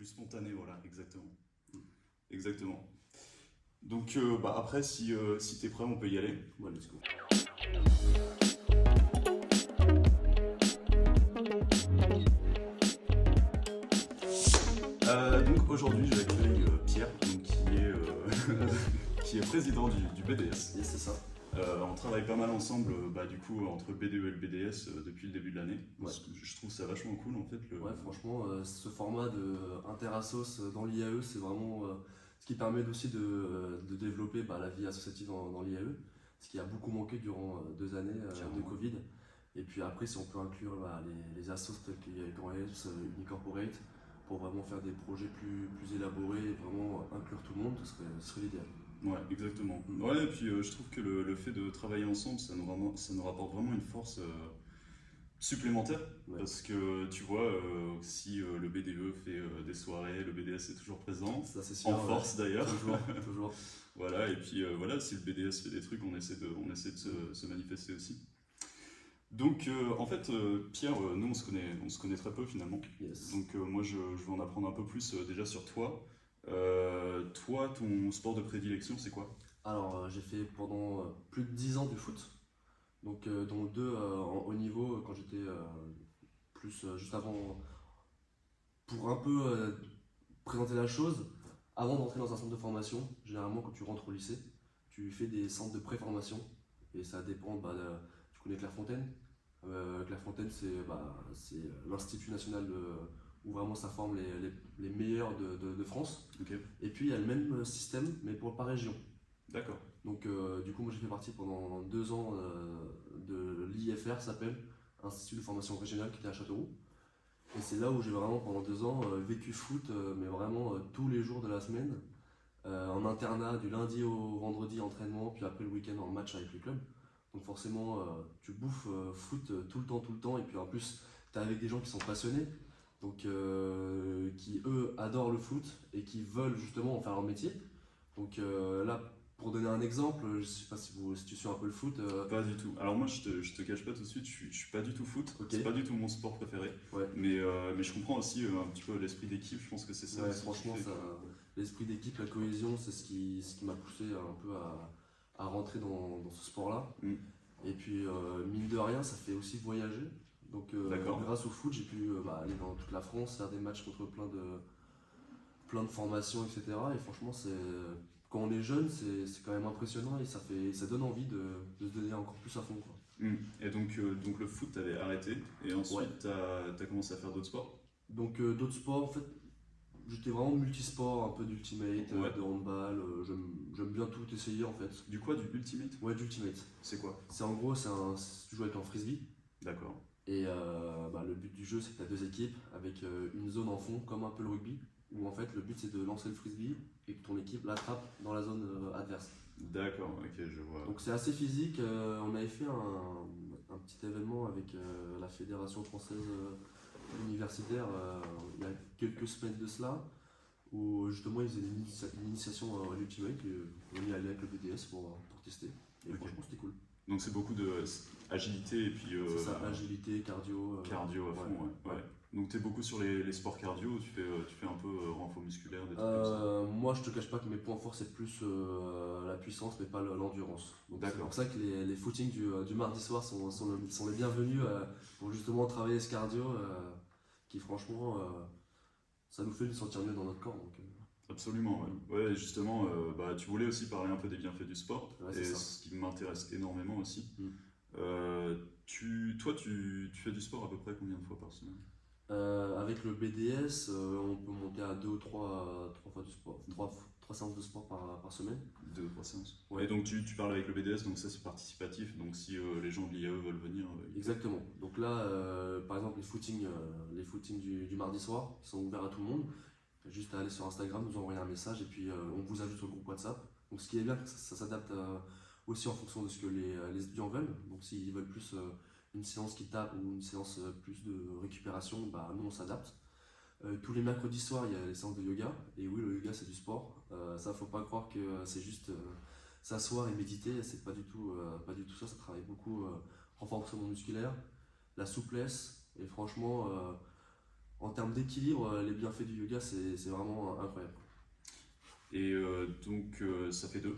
plus spontané, voilà, exactement. Exactement. Donc après, si t'es prêt, on peut y aller. Ouais, let's go. Donc aujourd'hui, j'accueille Pierre, donc, qui est président du BDS. Yes, c'est ça. On travaille pas mal ensemble, du coup, entre le BDE et le BDS depuis le début de l'année. Ouais. Je trouve ça vachement cool en fait. Ouais, franchement, ce format de inter-assos dans l'IAE, c'est vraiment ce qui permet aussi de développer la vie associative dans l'IAE, ce qui a beaucoup manqué durant 2 années de Clairement. Covid. Et puis après, si on peut inclure les assos tels qu'il y a Grand Health, Unicorporate, pour vraiment faire des projets plus élaborés et vraiment inclure tout le monde, ce serait l'idéal. Ouais, exactement. Ouais, et puis je trouve que le fait de travailler ensemble, ça nous rapporte vraiment une force supplémentaire. Ouais. Parce que tu vois, si le BDE fait des soirées, le BDS est toujours présent, Ça, c'est sûr. en force d'ailleurs. Toujours, toujours. Voilà, et puis voilà, si le BDS fait des trucs, on essaie de se manifester aussi. Donc en fait, Pierre, nous on se connaît très peu finalement. Yes. Donc moi je veux en apprendre un peu plus déjà sur toi. Toi, ton sport de prédilection, c'est quoi? Alors, j'ai fait pendant plus de 10 ans du foot. Donc, dont 2 en haut niveau quand j'étais plus juste avant. Pour un peu présenter la chose, avant d'entrer dans un centre de formation, généralement quand tu rentres au lycée, tu fais des centres de pré-formation. Et ça dépend, tu connais Clairefontaine. Clairefontaine, c'est l'institut national où vraiment ça forme les meilleurs de France. Ok, Et puis il y a le même système, mais par région. d'accord. Donc, du coup, moi j'ai fait partie pendant 2 ans de l'IFR, ça s'appelle Institut de formation régionale, qui était à Châteauroux. Et c'est là où j'ai vraiment pendant 2 ans vécu foot, mais vraiment tous les jours de la semaine, en internat, du lundi au vendredi entraînement, puis après le week-end en match avec le club. Donc forcément, tu bouffes foot tout le temps, et puis en plus, tu es avec des gens qui sont passionnés, donc qui eux adorent le foot et qui veulent justement en faire leur métier. Donc là, pour donner un exemple, je sais pas si tu suis un peu le foot. Pas du tout. Alors moi, je te cache pas tout de suite, je suis pas du tout foot. Ok. C'est pas du tout mon sport préféré. Ouais. Mais je comprends aussi un petit peu l'esprit d'équipe. Je pense que c'est ça Ouais, aussi qui franchement, fait l'esprit d'équipe, la cohésion, c'est ce qui m'a poussé un peu à rentrer dans ce sport-là. Mm. Et puis, mine de rien, ça fait aussi voyager. Donc, D'accord. grâce au foot, j'ai pu aller dans toute la France, faire des matchs contre plein de formations, etc. Et franchement, quand on est jeune, c'est quand même impressionnant et ça donne envie de se donner encore plus à fond, quoi. Et donc le foot, t'avais arrêté. Et ensuite, t'as commencé à faire d'autres sports? Donc, d'autres sports, en fait, j'étais vraiment multisport, un peu d'ultimate, Ouais. de handball. J'aime bien tout essayer, en fait. Du quoi? Du ultimate? Ouais, d'ultimate. C'est quoi? C'est en gros, tu joues avec un frisbee. D'accord. Et le but du jeu, c'est que tu as 2 équipes avec une zone en fond, comme un peu le rugby, où en fait le but c'est de lancer le frisbee et que ton équipe l'attrape dans la zone adverse. D'accord, ok, je vois. Donc c'est assez physique. On avait fait un petit événement avec la Fédération française universitaire il y a quelques semaines de cela, où justement ils faisaient une initiation à l'Ultimate. On y allait avec le BDS pour tester. Et Ok. franchement, c'était cool. Donc c'est beaucoup de agilité et puis C'est ça, agilité, cardio. cardio à fond, ouais. Donc t'es beaucoup sur les sports cardio, tu fais un peu renfort musculaire, des trucs comme ça. Moi, je te cache pas que mes points forts, c'est plus la puissance, mais pas l'endurance. Donc, c'est D'accord. pour ça que les footings du mardi soir sont les bienvenus pour justement travailler ce cardio qui, franchement, ça nous fait nous sentir mieux dans notre corps. Donc, Absolument, ouais. Ouais, justement, tu voulais aussi parler un peu des bienfaits du sport, Ouais, et c'est ça. ce qui m'intéresse énormément aussi. Mm. Tu fais du sport à peu près combien de fois par semaine? Avec le BDS, on peut monter à 2 ou 3 fois du sport, 3 séances de sport par semaine. 2 ou 3 séances. Ouais. Et donc tu parles avec le BDS, donc ça c'est participatif, donc si les gens de l'IAE veulent venir. Exactement. Donc là, par exemple, les footings du mardi soir, qui sont ouverts à tout le monde. Juste à aller sur Instagram, nous envoyer un message et puis on vous ajoute sur le groupe WhatsApp. Donc ce qui est bien, c'est que ça s'adapte aussi en fonction de ce que les étudiants veulent. Donc s'ils veulent plus une séance qui tape ou une séance plus de récupération, nous on s'adapte. Tous les mercredis soirs, il y a les séances de yoga. Et oui, le yoga c'est du sport. Ça, faut pas croire que c'est juste s'asseoir et méditer. C'est pas du tout ça. Ça travaille beaucoup renforcement musculaire, la souplesse. Et franchement, en termes d'équilibre, les bienfaits du yoga, c'est vraiment incroyable. Et donc ça fait 2.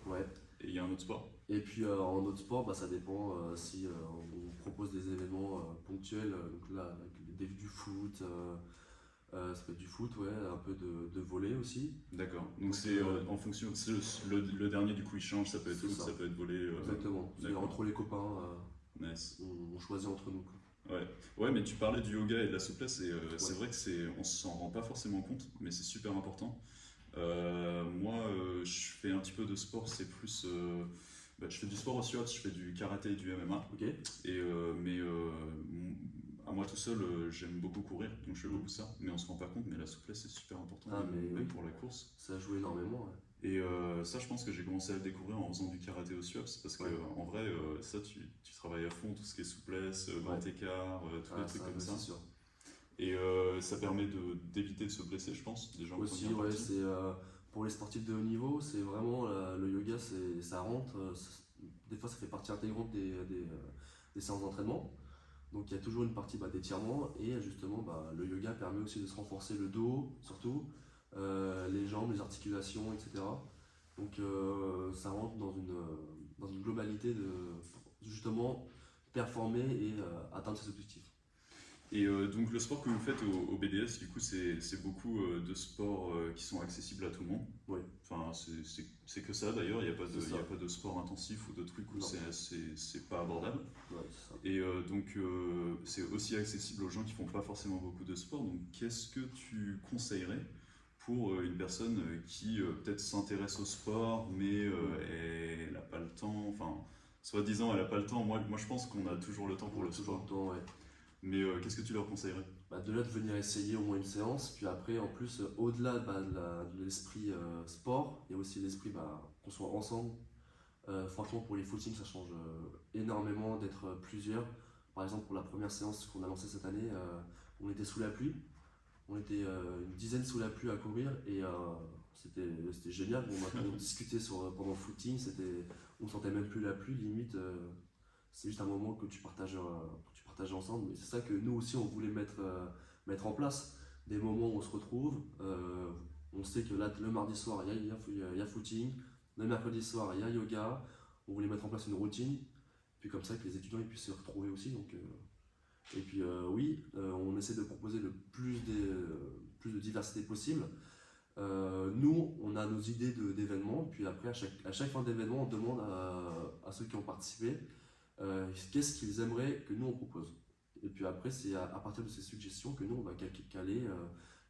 Ouais. Et il y a un autre sport? Et puis en autre sport, ça dépend si on propose des événements ponctuels, donc là, avec du foot, ça peut être du foot, ouais, un peu de volley aussi. D'accord. Donc Donc, c'est en fonction, le dernier du coup il change, ça peut être c'est foot, ça. ça peut être volley. Exactement. C'est d'accord. entre les copains, Nice. on choisit entre nous, quoi. Ouais. Ouais, mais tu parlais du yoga et de la souplesse, et c'est Ouais. vrai que on s'en rend pas forcément compte, mais c'est super important. Moi, je fais un petit peu de sport, c'est plus. Je fais du sport aussi, je fais du karaté et du MMA. Ok. À moi tout seul, j'aime beaucoup courir, donc je fais Mm. beaucoup ça, mais on se rend pas compte, mais la souplesse c'est super important, Ah, mais même oui. pour la course. Ça joue énormément, ouais. Et ça, je pense que j'ai commencé à le découvrir en faisant du karaté au SUAPS, parce que Ouais. en vrai, ça, tu travailles à fond, tout ce qui est souplesse, grand écart, tous les trucs comme ça. C'est sûr. Et ça permet d'éviter de se blesser, je pense, des gens qui Aussi, sont bien ouais, partis. c'est pour les sportifs de haut niveau, c'est vraiment le yoga, ça rentre. Des fois, ça fait partie intégrante des séances d'entraînement. Donc, il y a toujours une partie d'étirement et justement, le yoga permet aussi de se renforcer le dos, surtout les jambes, les articulations, etc. Donc, ça rentre dans une globalité de justement performer et atteindre ses objectifs. Et donc le sport que vous faites au BDS, du coup, c'est beaucoup de sports qui sont accessibles à tout le monde. Oui. Enfin, c'est que ça d'ailleurs, il n'y a, C'est a ça. pas de sport intensif ou de trucs où Non. c'est pas abordable. Ouais, c'est ça. Et donc c'est aussi accessible aux gens qui font pas forcément beaucoup de sport. Donc qu'est-ce que tu conseillerais pour une personne qui peut-être s'intéresse au sport, mais elle n'a pas le temps, enfin, soi-disant elle n'a pas le temps. Moi je pense qu'on a toujours le temps pour On a le toujours sport. le temps, ouais. Mais qu'est-ce que tu leur conseillerais? De là de venir essayer au moins une séance, puis après en plus au-delà de l'esprit sport, il y a aussi l'esprit qu'on soit ensemble. Franchement pour les footings ça change énormément d'être plusieurs. Par exemple pour la première séance qu'on a lancée cette année, on était sous la pluie, on était une dizaine sous la pluie à courir et c'était génial. On discutait pendant le footing, on sentait même plus la pluie, limite c'est juste un moment que tu partages ensemble. Mais c'est ça que nous aussi on voulait mettre en place. Des moments où on se retrouve, on sait que là le mardi soir il y a footing, le mercredi soir il y a yoga. On voulait mettre en place une routine, puis comme ça que les étudiants ils puissent se retrouver aussi. Donc, et puis on essaie de proposer le plus de diversité possible. Nous, on a nos idées d'événements, puis après, à chaque fin d'événement, on demande à ceux qui ont participé qu'est-ce qu'ils aimeraient que nous on propose. Et puis après, c'est à partir de ces suggestions que nous on va caler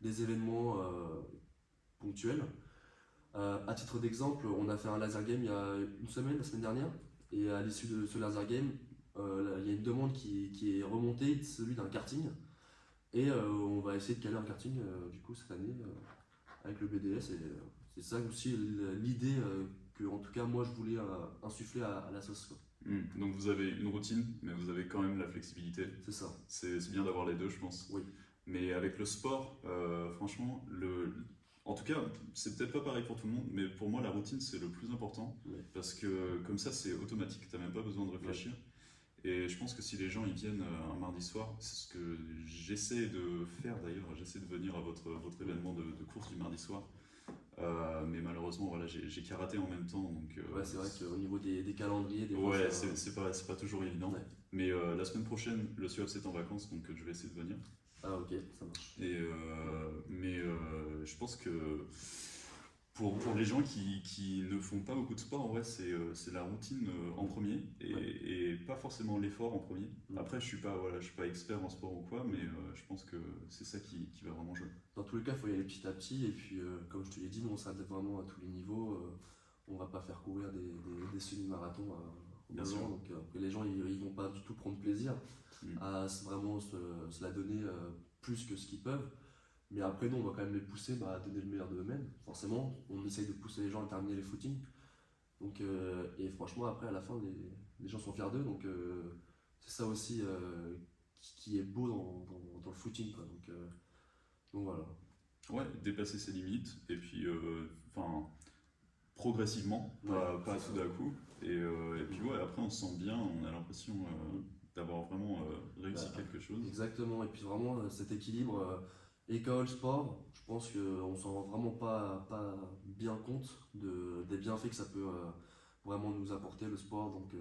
des événements ponctuels. À titre d'exemple, on a fait un laser game il y a une semaine, la semaine dernière, et à l'issue de ce laser game, il y a une demande qui est remontée, celui d'un karting. Et on va essayer de caler un karting du coup cette année avec le BDS. Et c'est ça aussi l'idée que, en tout cas, moi je voulais insuffler à la sauce, quoi. Donc vous avez une routine, mais vous avez quand même la flexibilité. C'est ça. C'est bien d'avoir les deux, je pense. Oui. Mais avec le sport, franchement, en tout cas, c'est peut-être pas pareil pour tout le monde, mais pour moi, la routine, c'est le plus important. Oui. Parce que comme ça, c'est automatique, t'as même pas besoin de réfléchir. Oui. Et je pense que si les gens ils viennent un mardi soir, c'est ce que j'essaie de faire d'ailleurs, j'essaie de venir à votre événement de course du mardi soir. Mais malheureusement, voilà, j'ai karaté en même temps. Donc, c'est vrai qu'au niveau des calendriers, des ouais, fois, c'est pas toujours évident. Ouais. Mais la semaine prochaine, le SUAPS est en vacances, donc je vais essayer de venir. Ah ok, ça marche. Mais je pense que pour les gens qui ne font pas beaucoup de sport, en vrai, c'est la routine en premier et pas forcément l'effort en premier. Après, je suis pas expert en sport ou quoi, mais je pense que c'est ça qui va vraiment jouer. Dans tous les cas, il faut y aller petit à petit. Et puis, comme je te l'ai dit, nous on s'adapte vraiment à tous les niveaux. On va pas faire courir des semi-marathons aux gens. Donc les gens ils vont pas du tout prendre plaisir à vraiment se la donner plus que ce qu'ils peuvent. Mais après, nous, on va quand même les pousser à donner le meilleur d'eux-mêmes. Forcément, on essaye de pousser les gens à terminer les footings. Donc, et franchement, après, à la fin, les gens sont fiers d'eux. Donc, c'est ça aussi qui est beau dans le footing, quoi. Donc voilà. Ouais, dépasser ses limites. Et puis, progressivement, pas tout d'un coup. Et puis, ouais, après, on se sent bien. On a l'impression d'avoir vraiment réussi Bah, quelque chose. exactement, et puis vraiment cet équilibre école-sport, je pense qu'on s'en rend vraiment pas bien compte des bienfaits que ça peut vraiment nous apporter le sport, donc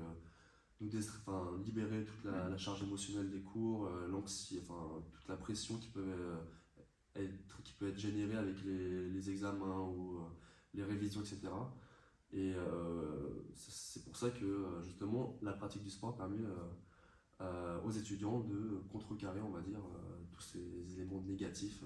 enfin, libérer toute la charge émotionnelle des cours, enfin, toute la pression qui peut être générée avec les examens ou les révisions, etc. Et c'est pour ça que justement la pratique du sport permet aux étudiants de contrecarrer, on va dire, tous ces éléments négatifs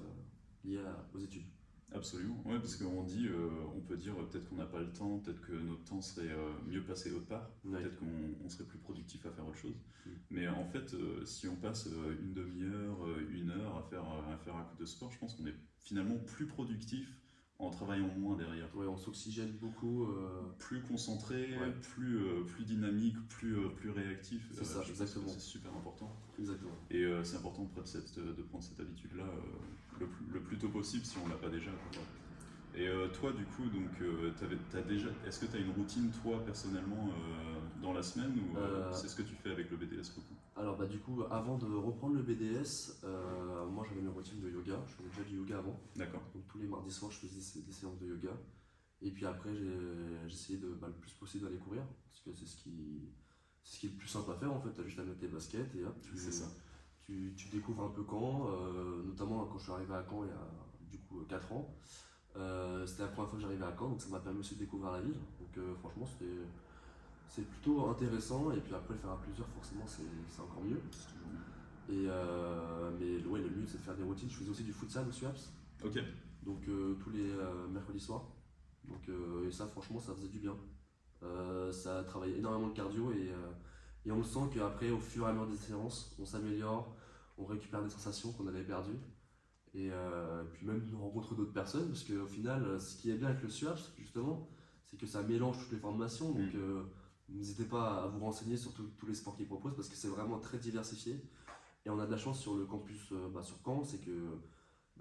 liés aux études. Absolument, ouais, parce qu'on dit, on peut dire peut-être qu'on n'a pas le temps, peut-être que notre temps serait mieux passé autre part, Ouais. peut-être qu'on serait plus productif à faire autre chose. Mm. Mais en fait, si on passe une demi-heure, une heure à faire un coup de sport, je pense qu'on est finalement plus productif en travaillant moins derrière. Ouais, on s'oxygène beaucoup. Plus concentré, Ouais. plus dynamique, plus réactif. C'est ça, je exactement. pense que c'est super important. Exactement. Et c'est important de prendre cette habitude-là le plus tôt possible si on l'a pas déjà, quoi. Et toi, du coup, donc, est-ce que tu as une routine, toi, personnellement, dans la semaine ou c'est ce que tu fais avec le BDS beaucoup? Alors bah du coup, avant de reprendre le BDS, moi j'avais une routine de yoga. Je faisais déjà du yoga avant. D'accord. Donc tous les mardis soirs, je faisais des séances de yoga. Et puis après, j'ai essayé le plus possible d'aller courir, parce que c'est ce qui est le plus simple à faire en fait. Tu as juste à mettre tes baskets et hop, C'est ça. tu découvres un peu Caen, notamment quand je suis arrivé à Caen il y a du coup 4 ans. C'était la première fois que j'arrivais à Caen, donc ça m'a permis aussi de découvrir la ville. Donc franchement, c'est plutôt intéressant. Et puis après, le faire à plusieurs, forcément, c'est encore mieux. C'est toujours mieux. Et, mais ouais, le mieux, c'est de faire des routines. Je faisais aussi du futsal au SUAPS, Ok. donc tous les mercredis soirs. Donc, et ça, franchement, ça faisait du bien. Ça travaillait énormément le cardio et on sent qu'après, au fur et à mesure des séances, on s'améliore, on récupère des sensations qu'on avait perdues. Et puis même de rencontrer d'autres personnes, parce qu'au final, ce qui est bien avec le SUAPS, justement, c'est que ça mélange toutes les formations. Donc n'hésitez pas à vous renseigner sur tous les sports qu'ils proposent, parce que c'est vraiment très diversifié. Et on a de la chance sur le campus sur Caen, c'est que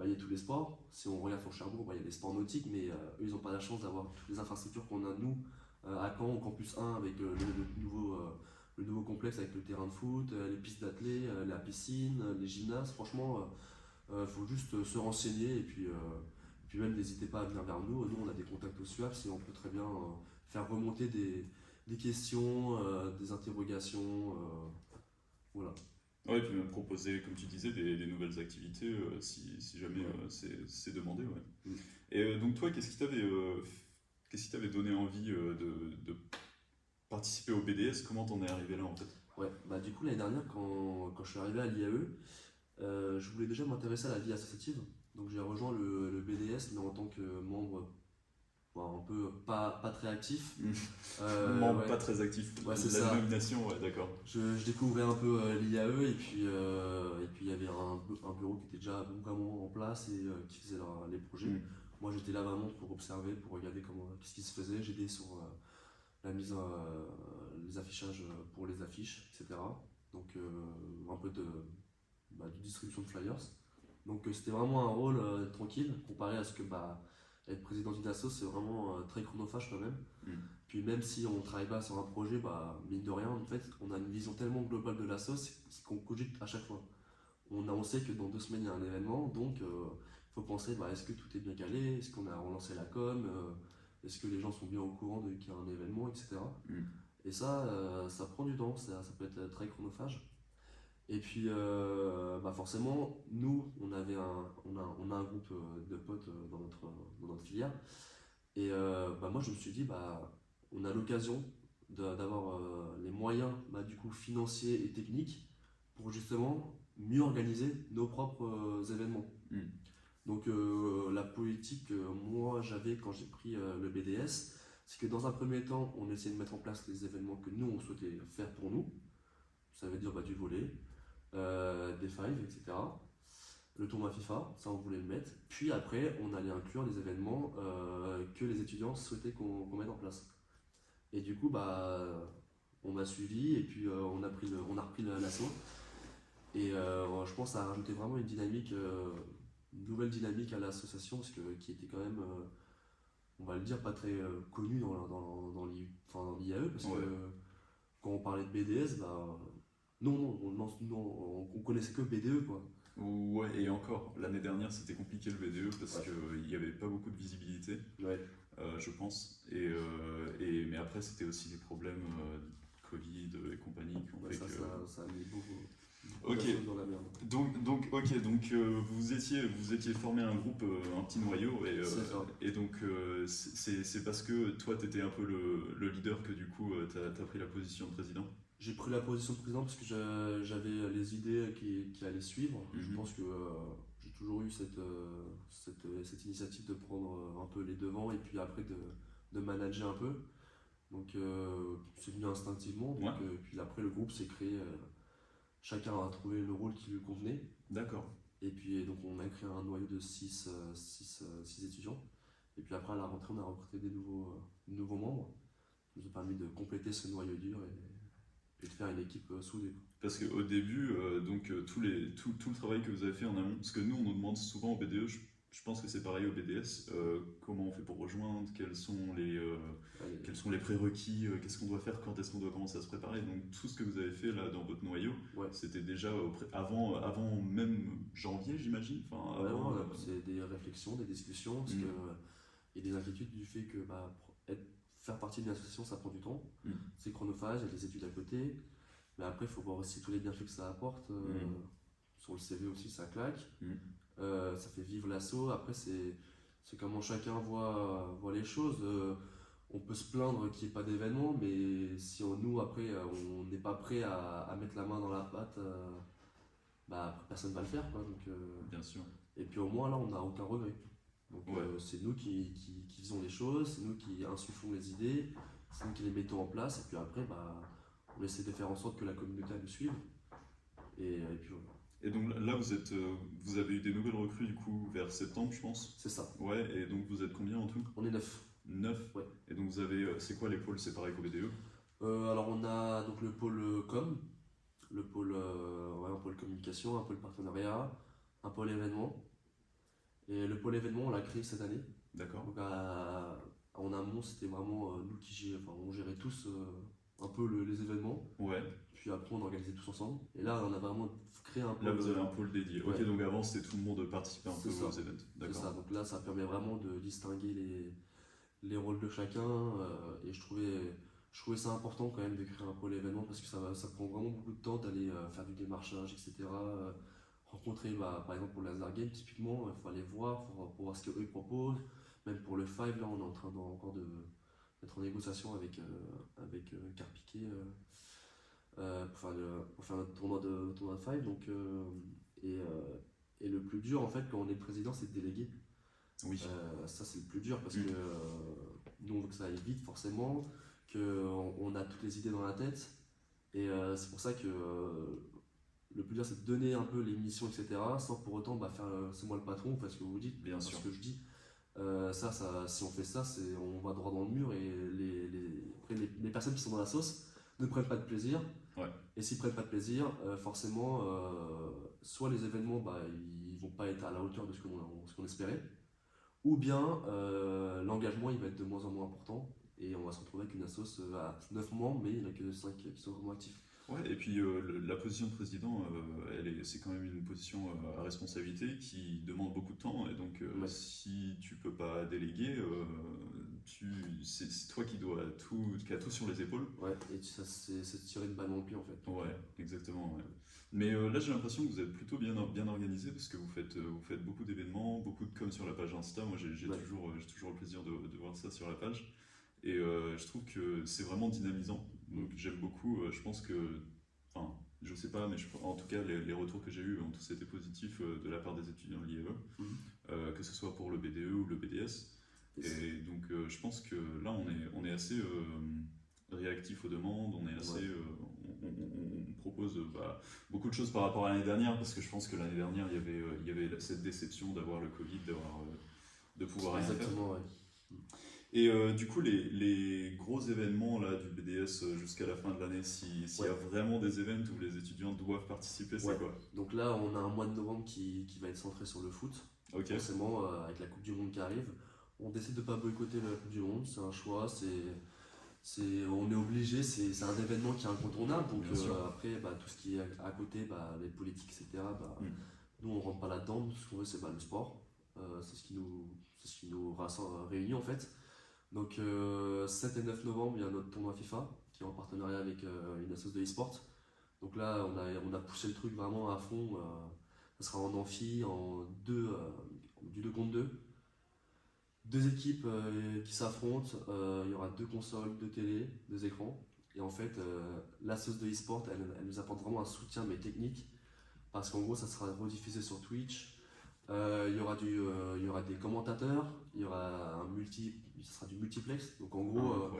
il y a tous les sports. Si on regarde sur Cherbourg, il y a des sports nautiques, mais eux, ils n'ont pas la chance d'avoir toutes les infrastructures qu'on a nous à Caen, au campus 1, avec le nouveau complexe avec le terrain de foot, les pistes d'athlé, la piscine, les gymnases. Franchement, faut juste se renseigner et puis même n'hésitez pas à venir vers nous. Nous, on a des contacts au SUAPS et on peut très bien faire remonter des questions, des interrogations. Voilà. Ouais, et puis même proposer, comme tu disais, des nouvelles activités si jamais c'est demandé. Ouais. Mm. Et donc toi, qu'est-ce qui t'avait donné envie de participer au BDS? Comment t'en es arrivé là en fait? Ouais, bah du coup l'année dernière quand je suis arrivé à l'IAE, je voulais déjà m'intéresser à la vie associative. Donc j'ai rejoint le BDS mais en tant que membre un peu pas très actif. Membre Ouais. pas très actif. Ouais, c'est La ça. dénomination, ouais, d'accord. Je découvrais un peu l'IAE et puis il y avait un bureau qui était déjà vraiment en place et qui faisait les projets. Mm. Moi j'étais là vraiment pour observer, pour regarder qu'est-ce qui se faisait. J'aidais sur la mise les affichages pour les affiches, etc. Donc un peu de distribution de flyers. Donc c'était vraiment un rôle tranquille comparé à ce que être président d'une asso c'est vraiment très chronophage quand même. Mm. Puis même si on travaille pas sur un projet, mine de rien, en fait, on a une vision tellement globale de l'asso qu'on cogite à chaque fois. On sait que dans 2 semaines il y a un événement, donc il faut penser est-ce que tout est bien calé, est-ce qu'on a relancé la com, est-ce que les gens sont bien au courant qu'il y a un événement, etc. Mm. Et ça, ça prend du temps, ça peut être très chronophage. Et puis, forcément, nous, on a un groupe de potes dans notre filière. Et moi, je me suis dit, on a l'occasion d'avoir les moyens du coup, financiers et techniques pour justement mieux organiser nos propres événements. Mm. Donc, la politique que moi j'avais quand j'ai pris le BDS, c'est que dans un premier temps, on essayait de mettre en place les événements que nous, on souhaitait faire pour nous. Ça veut dire du volley, des fives, etc. Le tournoi FIFA, ça on voulait le mettre. Puis après, on allait inclure les événements que les étudiants souhaitaient qu'on mette en place. Et du coup, on m'a suivi et puis on a repris l'assaut. Et je pense que ça a rajouté vraiment une nouvelle dynamique à l'association, qui était quand même, on va le dire, pas très connue dans l'IAE, parce Ouais. que quand on parlait de BDS, Non, non, on connaissait que BDE, quoi. Ouais, et encore, l'année dernière c'était compliqué le BDE parce Ouais. qu'il n'y avait pas beaucoup de visibilité, Ouais, je pense. Mais après, c'était aussi des problèmes Covid et compagnie qui ont ouais, fait que. ça a mis beaucoup Ok, d'assos dans la merde. donc vous étiez formé un groupe, un petit noyau, C'est ça. et donc c'est parce que toi tu étais un peu le leader que du coup t'as pris la position de président. J'ai pris la position de président parce que j'avais les idées qui allaient suivre. Je Mhm. pense que j'ai toujours eu cette initiative de prendre un peu les devants et puis après de manager un peu. Donc c'est venu instinctivement. Ouais, Puis après le groupe s'est créé, chacun a trouvé le rôle qui lui convenait. d'accord. Et puis donc on a créé un noyau de 6 étudiants. Et puis après à la rentrée on a recruté des nouveaux membres. Ça nous a permis de compléter ce noyau dur et de faire une équipe soudée. Parce qu'au début, tout le travail que vous avez fait en amont, parce que nous on nous demande souvent au BDE, je pense que c'est pareil au BDS, comment on fait pour rejoindre, Allez, quels sont les prérequis, qu'est-ce qu'on doit faire, quand est-ce qu'on doit commencer à se préparer. Donc tout ce que vous avez fait là dans votre noyau, ouais. c'était déjà avant même janvier, j'imagine. Enfin, Ouais, avant. c'est des réflexions, des discussions, parce que il y a des inquiétudes du fait que faire partie d'une association ça prend du temps, Mm. c'est chronophage, il y a des études à côté, mais après il faut voir aussi tous les bienfaits que ça apporte. Sur le CV aussi ça claque, Mm. ça fait vivre l'asso. Après c'est comment chacun voit les choses. On peut se plaindre qu'il n'y ait pas d'événement, mais si nous après on n'est pas prêt à mettre la main dans la pâte, après, personne ne va le faire, quoi. Bien sûr. Et puis au moins là on n'a aucun regret. Donc Ouais. c'est nous qui faisons les choses, c'est nous qui insufflons les idées, c'est nous qui les mettons en place, et puis après on essaie de faire en sorte que la communauté le suive. Et puis voilà, Et donc là, vous avez eu des nouvelles recrues du coup vers septembre, je pense. c'est ça. Ouais, et donc vous êtes combien en tout? On est 9. 9. Ouais. Et donc vous avez, c'est quoi les pôles? C'est pareil qu'au BDE? Alors on a donc le pôle com, un pôle communication, un pôle partenariat, un pôle événement. Et le pôle événement on l'a créé cette année. D'accord. Donc en amont c'était vraiment nous on gérait tous un peu les événements. Ouais. Puis après, on organisait tous ensemble. Et là, on a vraiment créé un pôle. Là, vous avez un pôle dédié. Ouais. Ok, donc avant, c'était tout le monde participait un peu C'est ça. aux événements. C'est ça. D'accord. Donc là, ça permet vraiment de distinguer les rôles de chacun. Et je trouvais ça important quand même de créer un pôle événement parce que ça prend vraiment beaucoup de temps d'aller faire du démarchage, etc. Rencontrer, par exemple, pour le Laser Game, typiquement, il faut aller voir pour voir ce qu'eux proposent. Même pour le Five, là, on est en train encore d'être en négociation avec Carpiquet. Pour faire notre tournoi de Five. Et le plus dur, en fait, quand on est président, c'est de déléguer. Oui. Ça, c'est le plus dur parce que nous, on veut que ça aille vite, forcément, qu'on a toutes les idées dans la tête. Et c'est pour ça que le plus dur, c'est de donner un peu les missions, etc., sans pour autant faire c'est moi le patron, faites ce que vous dites, Bien sûr. ce que je dis. Si on fait ça, on va droit dans le mur et après, les personnes qui sont dans la sauce ne prennent pas de plaisir. Ouais. Et s'ils prennent pas de plaisir, forcément, soit les événements ils vont pas être à la hauteur de ce qu'on espérait, ou bien l'engagement il va être de moins en moins important et on va se retrouver avec une assoce à 9 membres, mais il n'y en a que 5 qui sont vraiment actifs. Ouais, et puis la position de président, c'est quand même une position à responsabilité qui demande beaucoup de temps. Et donc, Ouais. si tu peux pas déléguer, c'est toi qui as tout sur les épaules. Ouais, et c'est tirer une balle dans le pied en fait. Ouais, exactement. Ouais. Mais là, j'ai l'impression que vous êtes plutôt bien organisé parce que vous faites beaucoup d'événements, beaucoup de com sur la page Insta. Moi, j'ai Ouais. toujours le plaisir de voir ça sur la page. Et je trouve que c'est vraiment dynamisant. Donc, j'aime beaucoup. Je pense que. Enfin, je sais pas, mais en tout cas, les retours que j'ai eus ont tous été positifs de la part des étudiants de l'IEE, que ce soit pour le BDE ou le BDS. Et donc, je pense que là, on est assez réactif aux demandes, on est assez. On propose beaucoup de choses par rapport à l'année dernière, parce que je pense que l'année dernière, il y avait cette déception d'avoir le Covid, de pouvoir rien faire. Exactement, ouais. Et du coup, les gros événements là, du BDS jusqu'à la fin de l'année, s'il y a vraiment des événements où les étudiants doivent participer, c'est quoi? Donc là, on a un mois de novembre qui va être centré sur le foot. Ok. Forcément, avec la Coupe du Monde qui arrive. On décide de ne pas boycotter la Coupe du Monde, c'est un choix. On est obligé, c'est un événement qui est incontournable. Donc Bien sûr. après, tout ce qui est à côté, les politiques, etc., nous on rentre pas là-dedans. Nous, ce qu'on veut, c'est le sport. C'est ce qui nous réunit en fait. Donc 7 et 9 novembre, il y a notre tournoi FIFA qui est en partenariat avec une association de e-sport. Donc là, on a poussé le truc vraiment à fond. Ça sera en amphi, du 2 contre 2. Deux équipes qui s'affrontent. Il y aura deux consoles, deux télés, deux écrans. Et en fait, l'association de e-sport, elle nous apporte vraiment un soutien mais technique. Parce qu'en gros, ça sera rediffusé sur Twitch. Il y aura des commentateurs, ça sera du multiplex. Donc en gros,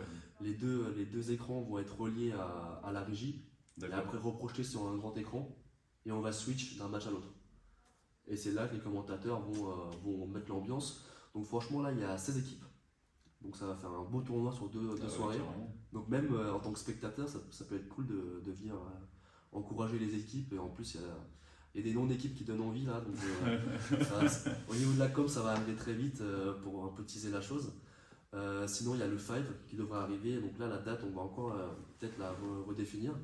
les deux écrans vont être reliés à la régie et après reprojetés sur un grand écran et on va switch d'un match à l'autre. Et c'est là que les commentateurs vont mettre l'ambiance. Donc franchement là il y a 16 équipes. Donc ça va faire un beau tournoi sur deux soirées. Donc même en tant que spectateur, ça peut être cool de venir encourager les équipes. Et en plus il y a des noms d'équipes qui donnent envie là. Donc, au niveau de la com, ça va arriver très vite pour un peu teaser la chose. Sinon, il y a le 5 qui devrait arriver. Donc là, la date, on va encore peut-être la redéfinir.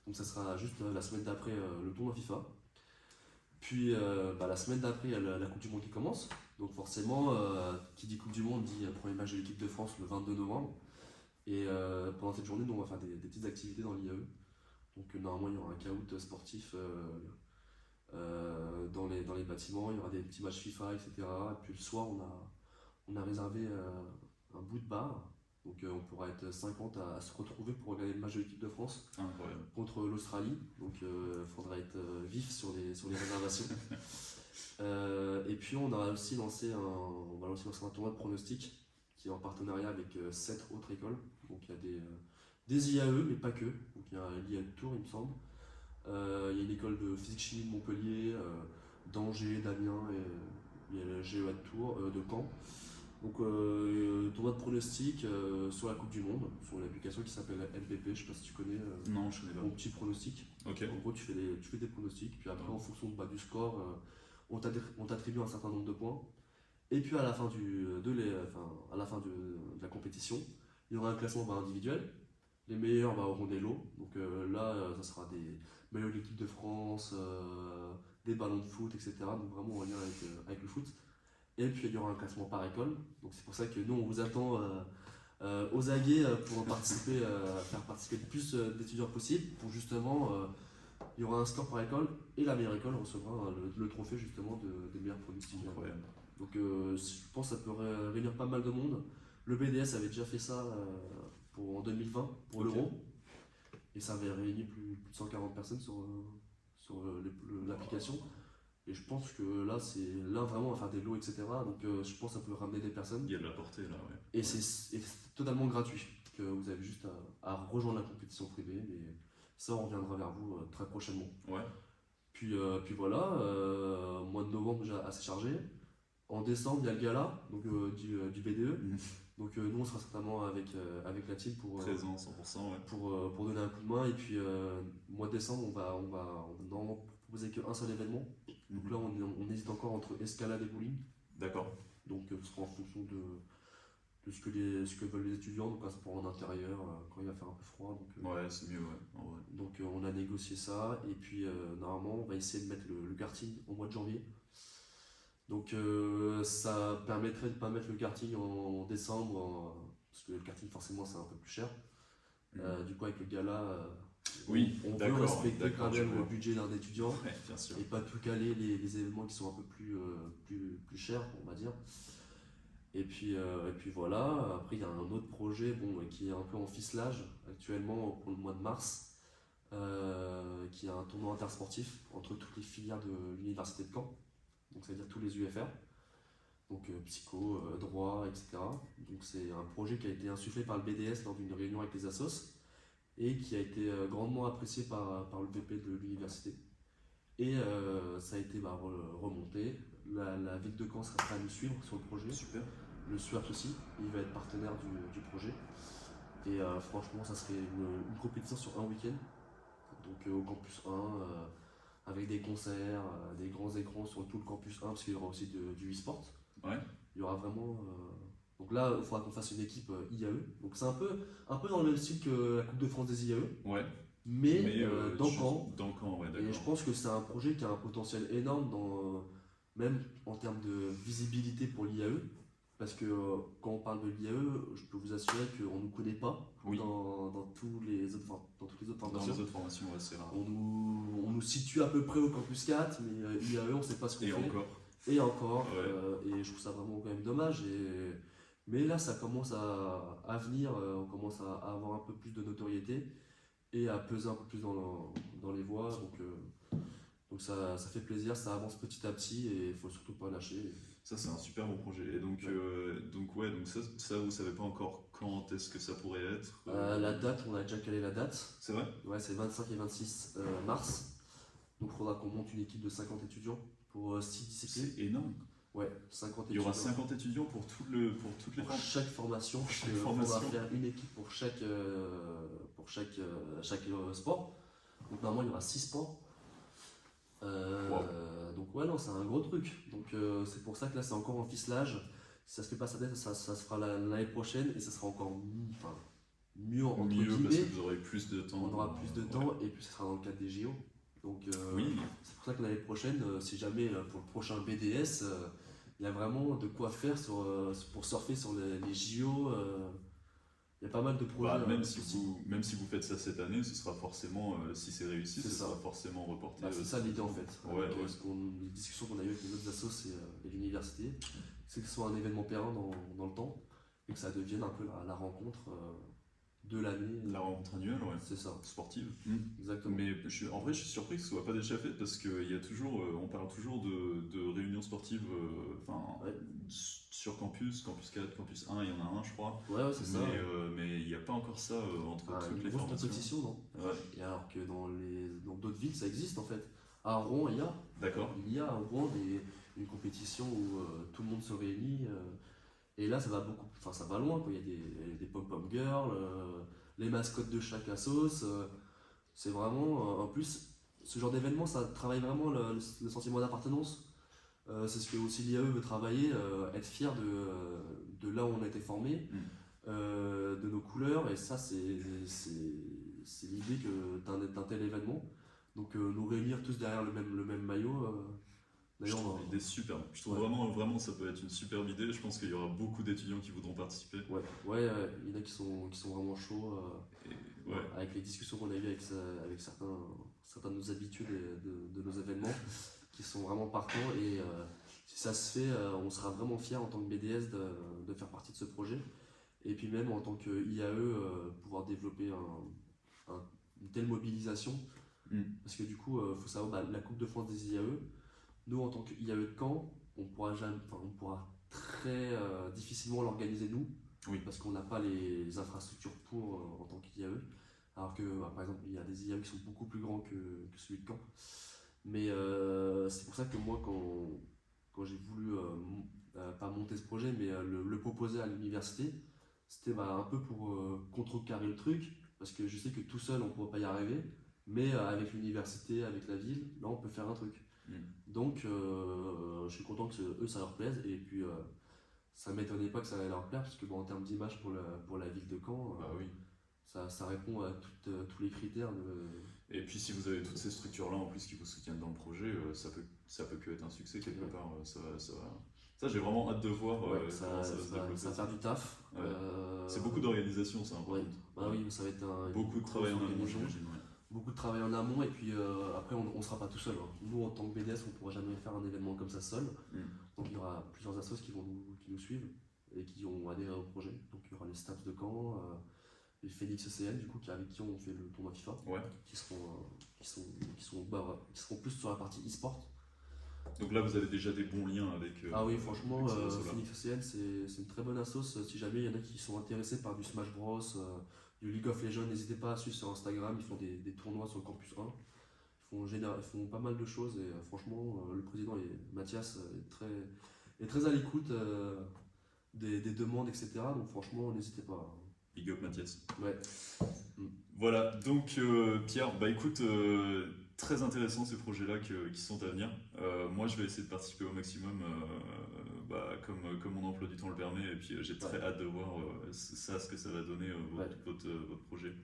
Donc ça sera juste la semaine d'après le tournoi FIFA. Puis la semaine d'après, il y a la Coupe du Monde qui commence. Donc forcément, qui dit Coupe du Monde dit premier match de l'équipe de France le 22 novembre. Et pendant cette journée, nous, on va faire des petites activités dans l'IAE. Donc normalement, il y aura un caout sportif dans les bâtiments, il y aura des petits matchs FIFA, etc. Et puis le soir, on a réservé un bout de bar. Donc on pourra être 50 à se retrouver pour regarder le match de l'équipe de France contre l'Australie. Donc il faudra être vif sur les réservations. Et puis on va aussi lancer un tournoi de pronostic qui est en partenariat avec 7 autres écoles. Donc il y a des IAE, mais pas que. Donc il y a l'IAE de Tours, il me semble. Il y a une école de physique-chimie de Montpellier, d'Angers, d'Amiens, et il y a le GEA de Tours, de Caen. Donc tournoi de pronostic sur la Coupe du Monde, sur une application qui s'appelle LPP, je sais pas si tu connais. Non, je connais pas. Mon petit pronostic. Okay. En gros, tu fais des pronostics, puis après en fonction du score, on t'attribue un certain nombre de points. Et puis à la fin de la compétition, il y aura un classement individuel. Les meilleurs auront des lots. Donc là, ça sera des maillots de l'équipe de France, des ballons de foot, etc. Donc vraiment en lien avec le foot. Et puis il y aura un classement par école. Donc c'est pour ça que nous, on vous attend aux aguets pour faire participer le plus d'étudiants possible. Pour justement, il y aura un score par école et la meilleure école recevra le trophée justement des meilleurs produits étudiants. Donc je pense que ça peut réunir pas mal de monde. Le BDS avait déjà fait ça en 2020 pour l'Euro. Et ça avait réuni plus de 140 personnes sur l'application. Et je pense que là vraiment on va faire des lots, etc. Donc je pense que ça peut ramener des personnes. Il y a de la portée là, ouais. Et c'est totalement gratuit. Que vous avez juste à rejoindre la compétition privée. Mais ça, on reviendra vers vous très prochainement. Ouais. Puis voilà, mois de novembre déjà assez chargé. En décembre, il y a le gala donc, du BDE. Donc nous, on sera certainement avec la team pour présent 100%, ouais. pour donner un coup de main. Et puis mois de décembre, on va normalement proposer qu'un seul événement. Donc là, on hésite encore entre escalade et bowling. D'accord. Donc ce sera en fonction de ce que veulent les étudiants. Donc là, c'est pour en intérieur quand il va faire un peu froid. Donc, ouais, c'est mieux, ouais. Ouais. Donc on a négocié ça. Et puis normalement, on va essayer de mettre le karting au mois de janvier. Donc ça permettrait de ne pas mettre le karting en décembre, parce que le karting forcément c'est un peu plus cher. Du coup avec le gala, on veut respecter quand même le budget d'un étudiant et pas tout caler les événements qui sont un peu plus chers, on va dire. Et puis voilà, après il y a un autre projet qui est un peu en ficelage actuellement pour le mois de mars, qui est un tournoi intersportif entre toutes les filières de l'université de Caen. Donc ça veut dire tous les UFR, donc psycho, droit, etc. Donc c'est un projet qui a été insufflé par le BDS lors d'une réunion avec les assos et qui a été grandement apprécié par le VP de l'université. Et ça a été remonté. La ville de Caen sera prête à nous suivre sur le projet. Super. Le SWAT aussi, il va être partenaire du projet. Et franchement, ça serait une compétition sur un week-end. Donc au campus 1. Avec des concerts, des grands écrans sur tout le campus 1, parce qu'il y aura aussi du e-sport. Ouais. Il y aura vraiment Donc là, il faudra qu'on fasse une équipe IAE. Donc c'est un peu dans le même style que la Coupe de France des IAE, Ouais, mais mais dans Caen. dans le camp, ouais, Et je d'accord. pense que c'est un projet qui a un potentiel énorme, même en termes de visibilité pour l'IAE. Parce que quand on parle de l'IAE, je peux vous assurer qu'on ne nous connaît pas Oui, dans toutes les autres dans formations. les autres formations, ouais, c'est rare. On nous situe à peu près au campus 4, mais IAE, on ne sait pas ce qu'on Et fait. encore, Et encore, ouais, et je trouve ça vraiment quand même dommage. Mais là, ça commence à venir, on commence à avoir un peu plus de notoriété et à peser un peu plus dans les voies. Donc ça fait plaisir, ça avance petit à petit et il faut surtout pas lâcher. ça c'est un super bon projet. Et Ouais. donc ouais, donc ça vous savez pas encore quand est-ce que ça pourrait être La date, on a déjà calé la date. C'est vrai? Ouais, c'est 25 et 26 mars. Donc il faudra qu'on monte une équipe de 50 étudiants pour 6 disciplines. C'est énorme. Ouais, 50 Il y aura étudiants. 50 étudiants pour toutes les Pour formes. chaque formation, Pour chaque il faudra formation. faire une équipe pour chaque sport. Donc normalement il y aura 6 sports. Donc ouais non c'est un gros truc. Donc c'est pour ça que là c'est encore en ficelage. Si ça se fait pas cette année, ça se fera l'année prochaine et ça sera encore mieux entre Mieux parce que guillemets. vous aurez plus de temps. On aura plus de temps et puis ce sera dans le cadre des JO. Donc Oui, c'est pour ça que l'année prochaine, si jamais pour le prochain BDS, il y a vraiment de quoi faire pour surfer sur les JO. Il y a pas mal de projets. bah, possibles. même si vous faites ça cette année, ce sera forcément, si c'est réussi, C'est ce ça. sera forcément reporté. C'est ça l'idée en fait. Ouais, Avec, ouais. les discussions qu'on a eues avec les autres assos et l'université, c'est que ce soit un événement pérenne dans le temps et que ça devienne un peu la rencontre de l'année. La rencontre annuelle, ouais. C'est ça, Sportive. exactement. Mais en vrai, je suis surpris que ce soit pas déjà fait parce qu'il y a toujours, on parle toujours de réunions sportives enfin, Ouais. sur campus 4, campus 1, il y en a un, je crois. Ouais, c'est ça. Mais il n'y a pas encore ça entre toutes Une les grosse formations. compétition, non? Ouais, Et alors que dans d'autres villes, ça existe en fait. À Rouen, d'accord. il y a à Rouen une compétition où tout le monde se réunit. Et là, ça va ça va loin, quoi. Il y a des pom-pom girls, les mascottes de chaque assos. C'est vraiment, en plus, ce genre d'événement, ça travaille vraiment le sentiment d'appartenance. C'est ce que aussi l'IAE veut travailler, être fier de là où on a été formé, de nos couleurs. Et ça, c'est l'idée d'un tel événement. Donc nous réunir tous derrière le même maillot. Je D'ailleurs, trouve l'idée superbe. Je trouve Ouais. vraiment ça peut être une superbe idée. Je pense qu'il y aura beaucoup d'étudiants qui voudront participer. ouais, il y en a qui sont vraiment chauds. Et, ouais. Avec les discussions qu'on a eues avec certains de nos habitués de nos événements, qui sont vraiment partants. Et si ça se fait, on sera vraiment fiers en tant que BDS de faire partie de ce projet. Et puis même en tant que IAE, pouvoir développer une telle mobilisation. Parce que du coup, il faut savoir, la Coupe de France des IAE, nous en tant que IAE de Caen, on pourra très difficilement l'organiser nous. Oui. Parce qu'on n'a pas les infrastructures pour en tant qu'IAE. Alors que, par exemple, il y a des IAE qui sont beaucoup plus grands que celui de Caen. Mais c'est pour ça que moi, quand j'ai voulu, pas monter ce projet, mais le proposer à l'université, c'était un peu pour contrecarrer le truc. Parce que je sais que tout seul, on ne pourra pas y arriver. Mais avec l'université, avec la ville, là, on peut faire un truc. Donc, je suis content que eux, ça leur plaise. Et puis, ça ne m'étonnait pas que ça allait leur plaire, parce que en termes d'image pour la ville de Caen, Bah oui. ça répond à tous les critères. Et puis si vous avez toutes ces structures-là en plus qui vous soutiennent dans le projet, ça peut que être un succès quelque Ouais. part. Ça j'ai vraiment hâte de voir ça comment ça va se développer. va faire du taf. Ouais. C'est beaucoup d'organisation, ça. Ouais. Bah oui, ça va être Beaucoup de travail en amont, organisation. j'imagine. Ouais. Beaucoup de travail en amont, et puis après, on ne sera pas tout seul. Hein. Nous, en tant que BDS, on ne pourra jamais faire un événement comme ça seul. Donc, il y aura plusieurs assos qui nous suivent et qui ont adhéré au projet. Donc, il y aura les Staps de Caen, les Phoenix ECN, du coup, avec qui on fait le tournoi FIFA, Ouais. qui seront plus sur la partie e-sport. Donc là, vous avez déjà des bons liens avec. Ah oui, franchement, avec ces assos-là. Phoenix ECN, c'est une très bonne assos. Si jamais il y en a qui sont intéressés par du Smash Bros, du League of Legends, n'hésitez pas à suivre sur Instagram. Ils font des tournois sur le campus 1. Ils font pas mal de choses et franchement, le président Mathias est très à l'écoute des demandes, etc. Donc franchement, n'hésitez pas. Big up Mathias. Ouais. Voilà, donc Pierre, bah écoute, très intéressant ces projets-là qui sont à venir. Moi, je vais essayer de participer au maximum, comme mon emploi du temps le permet. Et puis j'ai très hâte de voir ce que ça va donner, votre projet.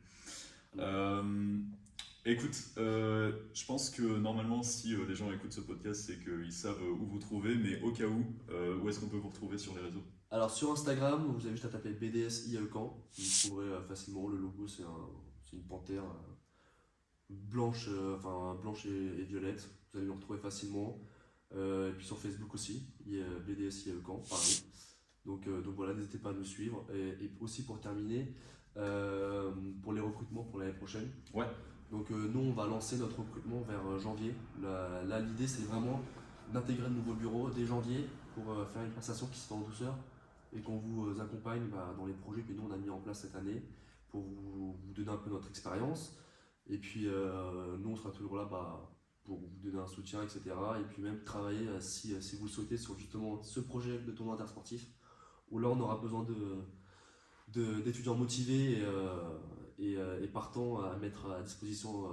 Écoute, je pense que normalement, si les gens écoutent ce podcast, c'est qu'ils savent où vous trouver, mais au cas où est-ce qu'on peut vous retrouver sur les réseaux? Alors sur Instagram, vous avez juste à taper BDS IECAN, vous trouverez facilement. Le logo, c'est une panthère blanche, blanche et violette. Vous allez le retrouver facilement. Et puis sur Facebook aussi, BDS IECAN, pareil. Donc voilà, n'hésitez pas à nous suivre. Et aussi pour terminer, pour les recrutements pour l'année prochaine. Ouais. Donc nous, on va lancer notre recrutement vers janvier. Là, l'idée, c'est vraiment d'intégrer de nouveaux bureaux dès janvier pour faire une passation qui se fait en douceur et qu'on vous accompagne dans les projets que nous, on a mis en place cette année pour vous donner un peu notre expérience. Et puis nous, on sera toujours là pour vous donner un soutien, etc. Et puis même travailler, si vous le souhaitez, sur justement ce projet de tournoi intersportif où là, on aura besoin d'étudiants motivés et partants à mettre à disposition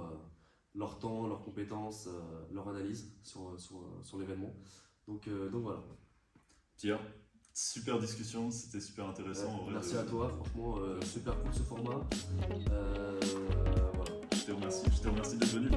leur temps, leurs compétences, leur analyse sur l'événement. Donc voilà. Pierre, super discussion, c'était super intéressant. En vrai, merci à toi, franchement, super cool ce format. Voilà. Je te remercie d'être venu.